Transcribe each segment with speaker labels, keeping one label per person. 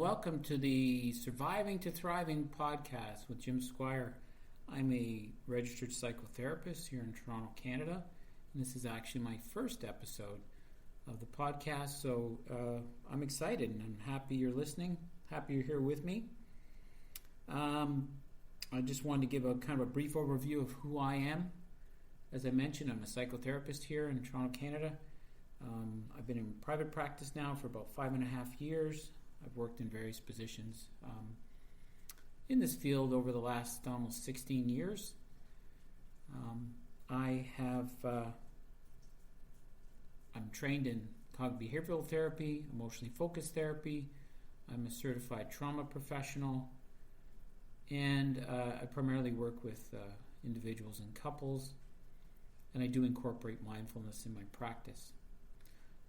Speaker 1: welcome to the Surviving to Thriving podcast with Jim Squire. I'm a registered psychotherapist here in Toronto, Canada, and this is actually my first episode of the podcast, so I'm excited and I'm happy you're listening, happy you're here with me. I just wanted to give a kind of a brief overview of who I am. As I mentioned, I'm a psychotherapist here in Toronto, Canada. I've been in private practice now for about 5.5 years. I've worked in various positions in this field over the last almost 16 years. I'm trained in cognitive behavioral therapy, emotionally focused therapy. I'm a certified trauma professional, and I primarily work with individuals and couples, and I do incorporate mindfulness in my practice.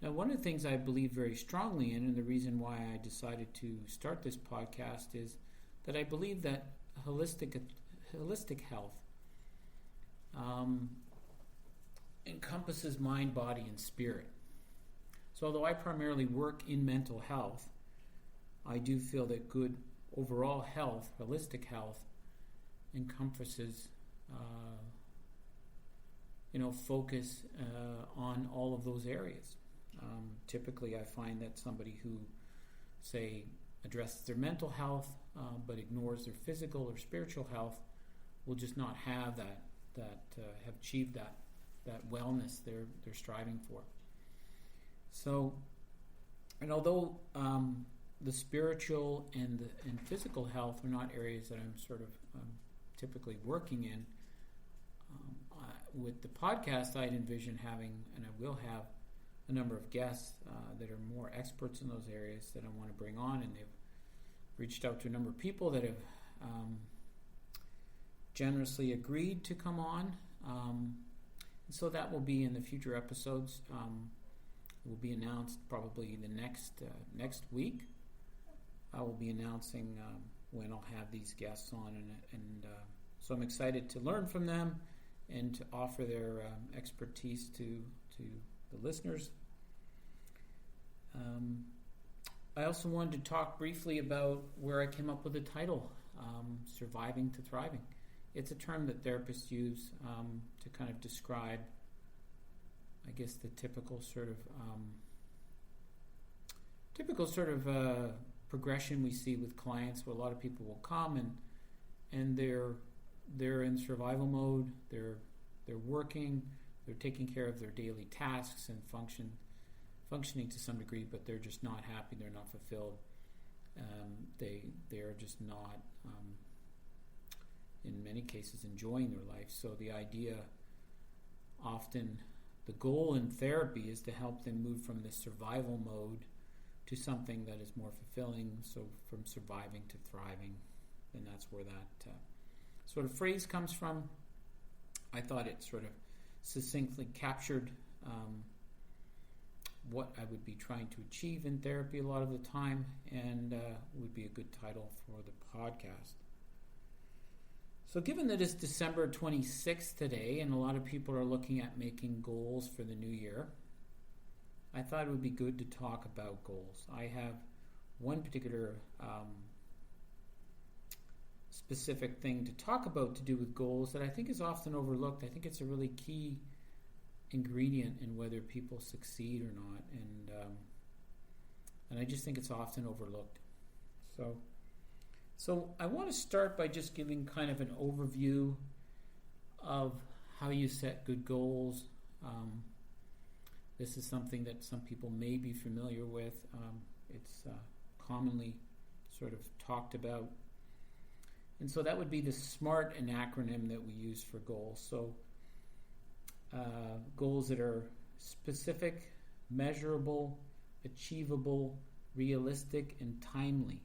Speaker 1: Now, one of the things I believe very strongly in, and the reason why I decided to start this podcast, is that I believe that holistic health encompasses mind, body, and spirit. So although I primarily work in mental health, I do feel that good overall health, holistic health, encompasses focus on all of those areas. Typically, I find that somebody who, say, addresses their mental health but ignores their physical or spiritual health will just not have have achieved that wellness they're striving for. So, and although the spiritual and physical health are not areas that I'm sort of typically working in, with the podcast, I'd envision having, and I will have, a number of guests that are more experts in those areas that I want to bring on, and they've reached out to a number of people that have generously agreed to come on. And so that will be in the future episodes. It will be announced probably the next week. I will be announcing when I'll have these guests on, and so I'm excited to learn from them and to offer their expertise to the listeners. I also wanted to talk briefly about where I came up with the title, Surviving to Thriving. It's a term that therapists use to kind of describe, I guess, the typical sort of progression we see with clients, where a lot of people will come and they're in survival mode. They're working. They're taking care of their daily tasks and functioning to some degree, but they're just not happy. They're not fulfilled. They are just not, in many cases, enjoying their life. So the idea, often, the goal in therapy is to help them move from this survival mode to something that is more fulfilling. So from surviving to thriving, and that's where that sort of phrase comes from. I thought it sort of succinctly captured what I would be trying to achieve in therapy a lot of the time, and would be a good title for the podcast. So given that it's December 26th today, and a lot of people are looking at making goals for the new year, I thought it would be good to talk about goals. I have one particular specific thing to talk about to do with goals that I think is often overlooked. I think it's a really key ingredient in whether people succeed or not, and I just think it's often overlooked. So I want to start by just giving kind of an overview of how you set good goals. This is something that some people may be familiar with. It's commonly sort of talked about. And so that would be the SMART, an acronym that we use for goals. So goals that are specific, measurable, achievable, realistic, and timely.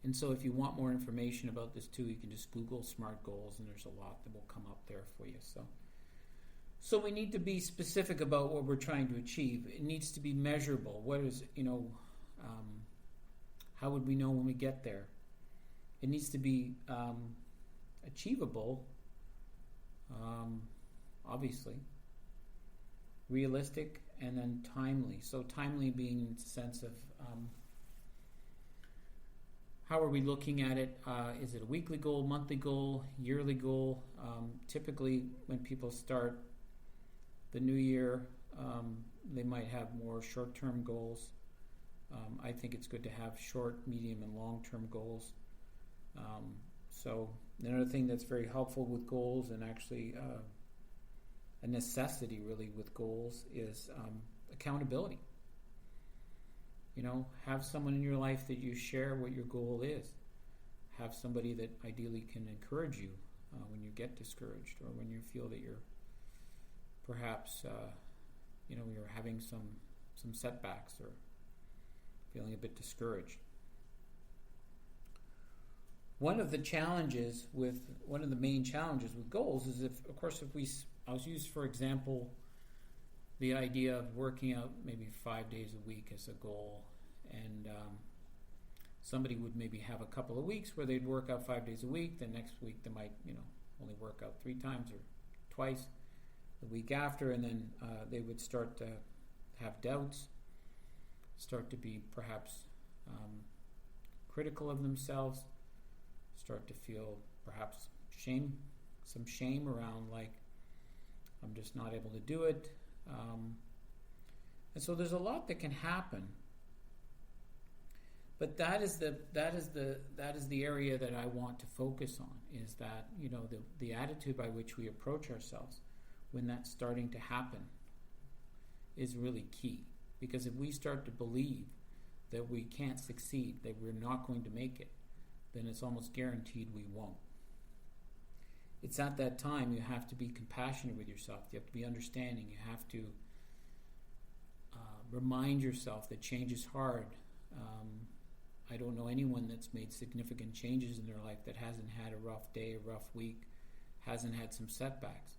Speaker 1: And so if you want more information about this too, you can just Google SMART goals, and there's a lot that will come up there for you. So we need to be specific about what we're trying to achieve. It needs to be measurable. What is, how would we know when we get there? It needs to be achievable, obviously, realistic, and then timely. So timely being in the sense of How are we looking at it? Is it a weekly goal, monthly goal, yearly goal? Typically, when people start the new year, they might have more short-term goals. I think it's good to have short, medium, and long-term goals. So another thing that's very helpful with goals, and actually a necessity really with goals, is accountability. Have someone in your life that you share what your goal is. Have somebody that ideally can encourage you when you get discouraged, or when you feel that you're perhaps you're having some setbacks or feeling a bit discouraged. One of the main challenges with goals is I'll use, for example, the idea of working out maybe 5 days a week as a goal, and somebody would maybe have a couple of weeks where they'd work out 5 days a week. The next week they might only work out 3 times or twice. The week after, and then they would start to have doubts, start to be perhaps critical of themselves, start to feel perhaps some shame around, like, I'm just not able to do it. And so there's a lot that can happen. But that is the area that I want to focus on, is that the attitude by which we approach ourselves when that's starting to happen is really key. Because if we start to believe that we can't succeed, that we're not going to make it, then it's almost guaranteed we won't. It's at that time you have to be compassionate with yourself. You have to be understanding. You have to remind yourself that change is hard. I don't know anyone that's made significant changes in their life that hasn't had a rough day, a rough week, hasn't had some setbacks.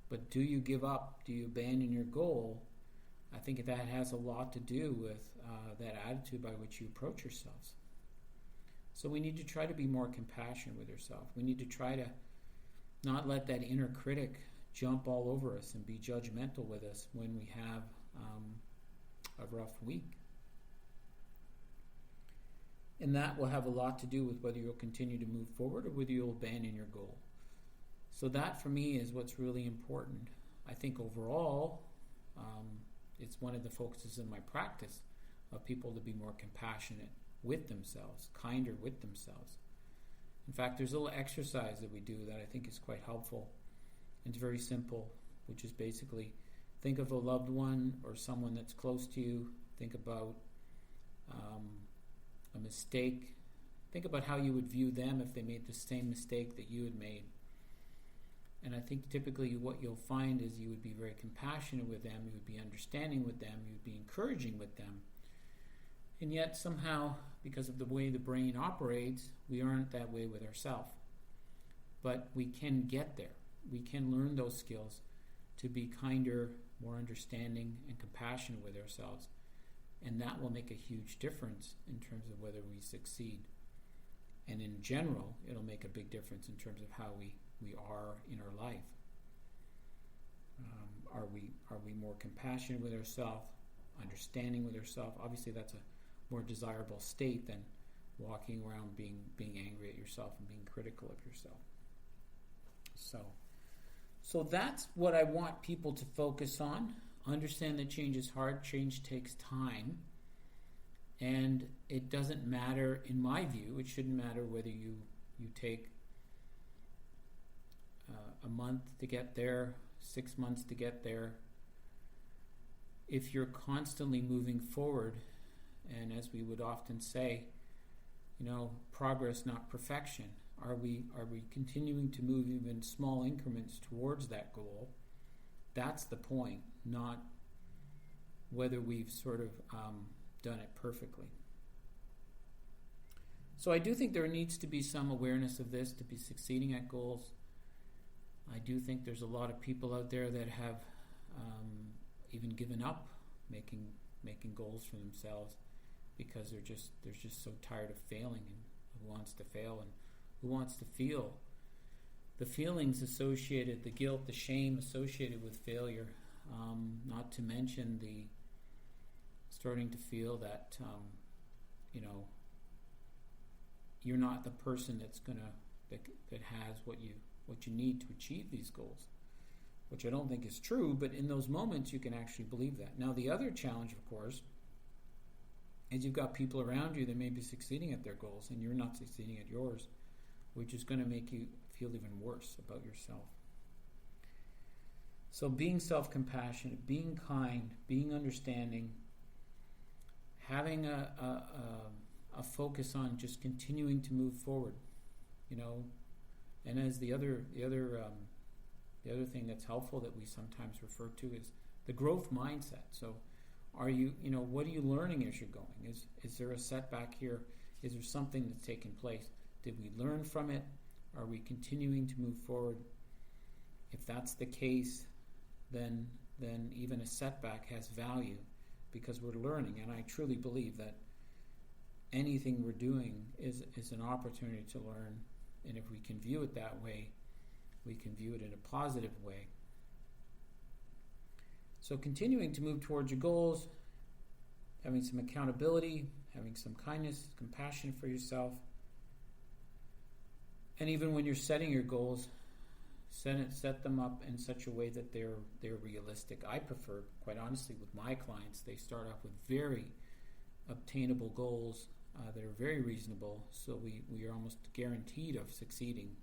Speaker 1: But do you give up? Do you abandon your goal? I think that has a lot to do with that attitude by which you approach yourselves. So we need to try to be more compassionate with ourselves. We need to try to not let that inner critic jump all over us and be judgmental with us when we have a rough week. And that will have a lot to do with whether you'll continue to move forward or whether you'll abandon your goal. So that, for me, is what's really important. I think overall, it's one of the focuses in my practice of people to be more compassionate with themselves, kinder with themselves. In fact, there's a little exercise that we do that I think is quite helpful. It's very simple, which is basically think of a loved one or someone that's close to you. Think about a mistake. Think about how you would view them if they made the same mistake that you had made. And I think typically what you'll find is you would be very compassionate with them, you would be understanding with them, you would be encouraging with them. And yet somehow, because of the way the brain operates, we aren't that way with ourselves. But we can get there. We can learn those skills to be kinder, more understanding, and compassionate with ourselves. And that will make a huge difference in terms of whether we succeed. And in general, it'll make a big difference in terms of how we are in our life. Are we more compassionate with ourselves, understanding with ourselves? Obviously, that's a more desirable state than walking around being angry at yourself and being critical of yourself. So that's what I want people to focus on. Understand that change is hard. Change takes time. And it doesn't matter, in my view, it shouldn't matter whether you take a month to get there, 6 months to get there. If you're constantly moving forward, and as we would often say, progress, not perfection. Are we continuing to move even small increments towards that goal? That's the point, not whether we've sort of done it perfectly. So I do think there needs to be some awareness of this to be succeeding at goals. I do think there's a lot of people out there that have even given up making goals for themselves because they're just so tired of failing, and who wants to fail and who wants to feel the feelings associated, the guilt, the shame associated with failure, not to mention the starting to feel that you're not the person that has what you need to achieve these goals, which I don't think is true, but in those moments you can actually believe that. Now the other challenge, of course, is you've got people around you that may be succeeding at their goals and you're not succeeding at yours, which is going to make you feel even worse about yourself. So being self-compassionate, being kind, being understanding, having a focus on just continuing to move forward, and as the other thing that's helpful that we sometimes refer to is the growth mindset. So are you, what are you learning as you're going? Is there a setback here? Is there something that's taken place? Did we learn from it? Are we continuing to move forward? If that's the case, then even a setback has value because we're learning. And I truly believe that anything we're doing is an opportunity to learn. And if we can view it that way, we can view it in a positive way. So continuing to move towards your goals, having some accountability, having some kindness, compassion for yourself. And even when you're setting your goals, set them up in such a way that they're realistic. I prefer, quite honestly, with my clients, they start off with very obtainable goals that are very reasonable, so we are almost guaranteed of succeeding.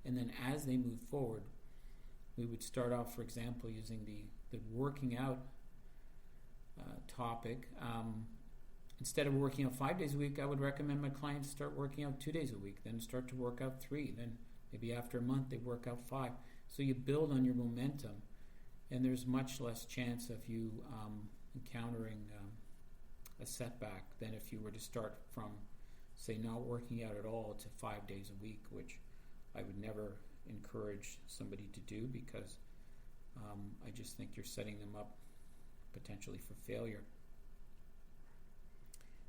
Speaker 1: And then as they move forward, we would start off, for example, using the working out topic. Instead of working out 5 days a week, I would recommend my clients start working out 2 days a week, then start to work out 3, then maybe after a month they work out 5. So you build on your momentum, and there's much less chance of you encountering a setback than if you were to start from, say, not working out at all to 5 days a week, which I would never encourage somebody to do because I just think you're setting them up potentially for failure.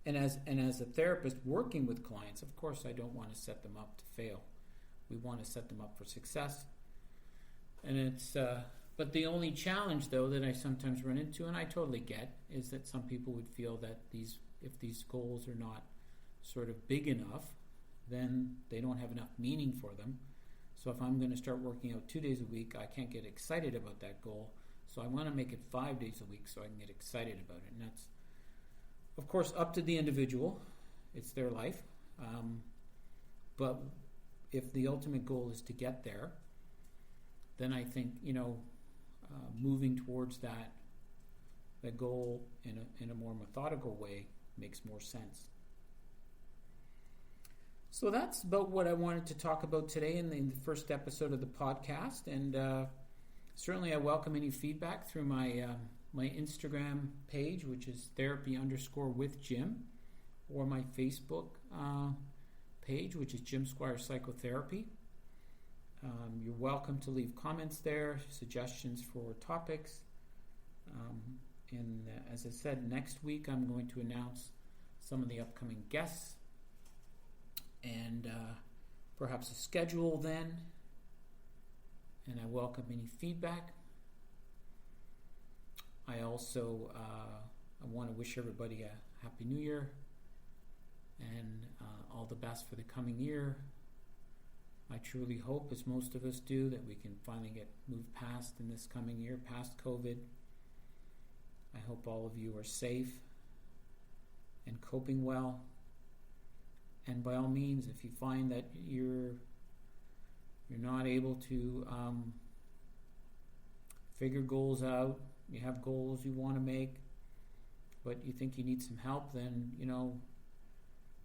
Speaker 1: And as a therapist working with clients, of course, I don't want to set them up to fail. We want to set them up for success. And it's but the only challenge, though, that I sometimes run into, and I totally get, is that some people would feel that if these goals are not sort of big enough, then they don't have enough meaning for them. So if I'm going to start working out 2 days a week, I can't get excited about that goal. So I want to make it 5 days a week so I can get excited about it. And that's, of course, up to the individual. It's their life. But if the ultimate goal is to get there, then I think, moving towards that goal in a more methodical way makes more sense. So that's about what I wanted to talk about today in the first episode of the podcast. And certainly I welcome any feedback through my Instagram page, which is therapy_with_Jim, or my Facebook page, which is Jim Squire Psychotherapy. You're welcome to leave comments there, suggestions for topics. And as I said, next week I'm going to announce some of the upcoming guests and perhaps a schedule then. And I welcome any feedback. I also I want to wish everybody a Happy New Year and all the best for the coming year. I truly hope, as most of us do, that we can finally get moved past in this coming year, past COVID. I hope all of you are safe and coping well. And by all means, if you find that you're not able to figure goals out, you have goals you want to make, but you think you need some help, then,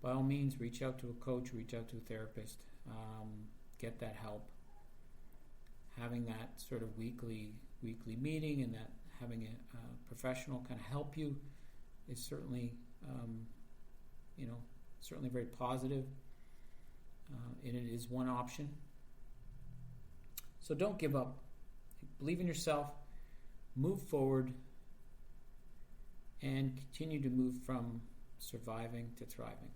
Speaker 1: by all means, reach out to a coach, reach out to a therapist, get that help. Having that sort of weekly meeting and that having a professional kind of help you is certainly, certainly very positive, and it is one option. So don't give up. Believe in yourself, move forward, and continue to move from surviving to thriving.